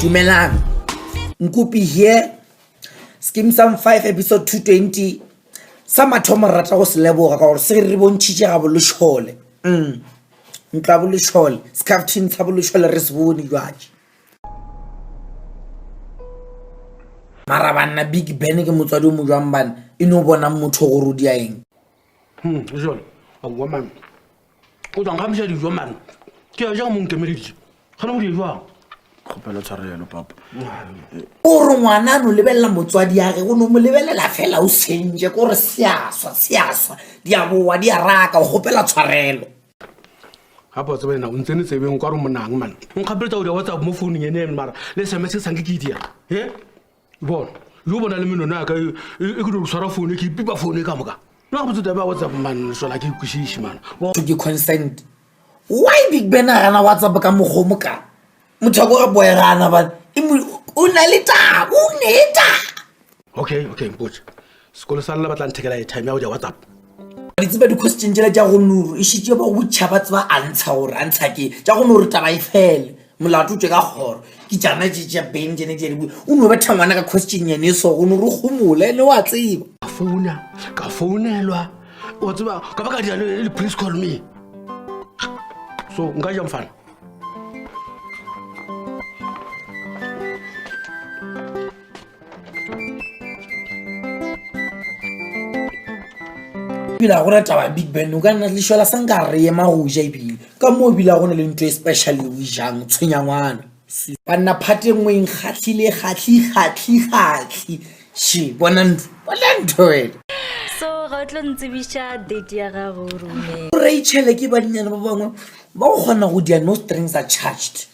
Dumelang. Nkupi here. Skim Sam 5 episode 220. Sama thoma rata go se leboga ka gore se re bontšhitše ga bolešole. Ntla bolešole. Scaftin sa bolešole re se bone jwatše. Mara banna Big Ben ke motswadi o mo jwang bana e no bona motho go rudia eng. Jole. A bua man. O tsang ga mša dijo man. Ke ya jang mo nkemeditše. Ga no di jwang. Kgopela tshwarelo papa. O re ngwana no lebella motswadi ya ge go no mo lebelela fela o sentše ko re seaswa di a boa di a raka o gopela tshwarelo. Gape wa tsebena o ntsene tsebeng kwa re monang man. Nkgapeletsa o di WhatsApp mo founung ene mara le SMS sanke ke dia. Bona yo bona le menona ka e go di swara founu ke pipa founu ka moka. Na go botsa ba WhatsApp man so la ke kwishishi man. To get consent. Why Big Ben a gana WhatsApp ka mogomo ka? Motho go boya gana ba o na le ta o neta. Okay, mpotse. Sekolo sa lla batla nthekela time ya go ja WhatsApp. Di tseba di question tšela tša go nuru e šitše ba go tšhaba tseba a ntsha gore a ntsha ke tša go nuru taba e fele molato tše ka kgoro ke tšana tša ben tšene tše di o no betha ngwana ka question yene so go nuru gomola ene wa tseba Ka founelwa o tseba ka ba ka dia le please call me. So nka ja mfana. Bila go taba Big Ben o ka nna le shola sanka re ema go ja ibile ka mo bila go ne le ntwe especially o jang tshwenyangwana banna phate ngwe nkgatlile kgatli she bona ntho wena so ga tlo ntsebisha date ya ga go rume Rachel ke banyana ba bangwe ba go gona go dia no strings attached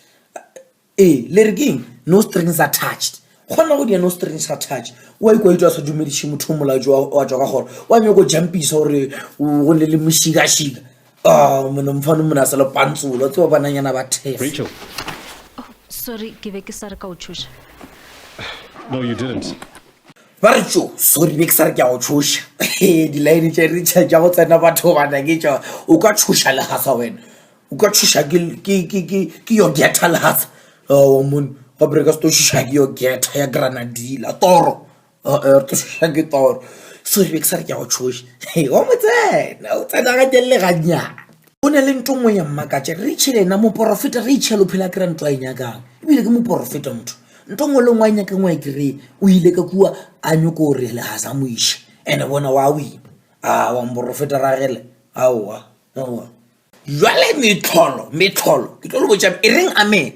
le re keng no strings attached gona go dia no strings attached wa ikwa itwa sa dumediše motho molajo wa tswa ka gore wa nyoko jumpisa gore go le moshika mona mfano mona sa le pantsulo tse ba bananyana ba thef Rachel. sorry ke be ke sa re ka o tshosha No, you didn't. ba re tso sorry be ke sa re ke a go tshosha di-line tša retšha tša go tsena batho bana ke tša o ka tshosha le gasa wena o ka tshosha ke yo geta le gasa mon gape re ka se to tshosha ke yo geta ya granadila toro to tshosha ke toro sorry be ke sa re ke a go tshosha wa motsena o tsena ga telle ganyana o ne le nto ngwe ya mmakatša Rachel ena moporofeta Rachel o phela kry-a ntho a e nyakang ebile ke moporofeta motho nto ngwe le ngwe a nyakang wa e kry-e o ile ka kua a nyoko gore le ga sa mo iša ande bona wa wina wa moporofeta ragele aowa jwale metlholo ke tlo le botša e reng amen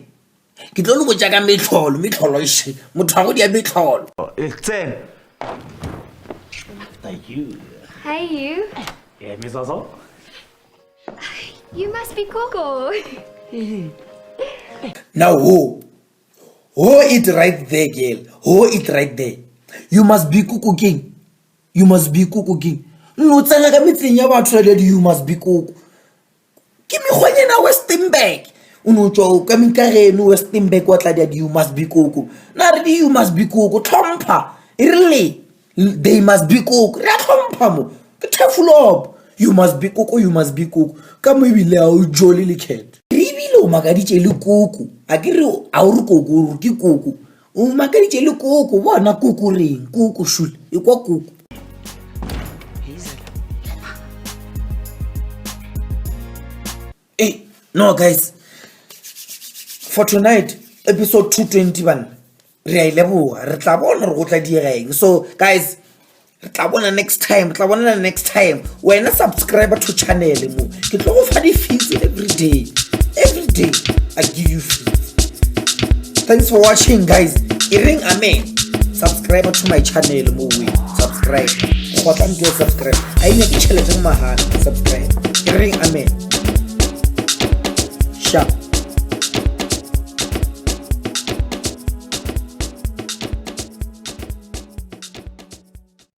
ke tlo le botša ka metlholo iše motho wa go dia metlholo It's 10. Hey, you. Yeah, Miss Ozo. You must be Coco. now ho it right there girl ho it right there you must be kuku king no tsena ka metseng ya batho le you must be kuku ke megonyena Westenberg o no tswa ka minkageno Westenberg wa tla dia you must be kuku na re you must be kuku tlhompha really they must be kuku re tlhompha mo ke thefulop you must be kuku ka mo ibile a o jole le cat ibile o makaditše le kuku a ke re a o re kuku ke kuku o makaditše le kuku bona kuku reng kuku shule e kwa kuku no guys for tonight episode 221 re a ileboga re tla bona re go tla diegeng so guys re tla bona next time wena subscribe to channel mo ke tlo go fa di-feeds every day I give you feeds. Thanks for watching guys e reng amen subscribe to my channel mo we subscribe go tla ntse subscribe a ina ke tšhelete mahala subscribe e reng amen sharp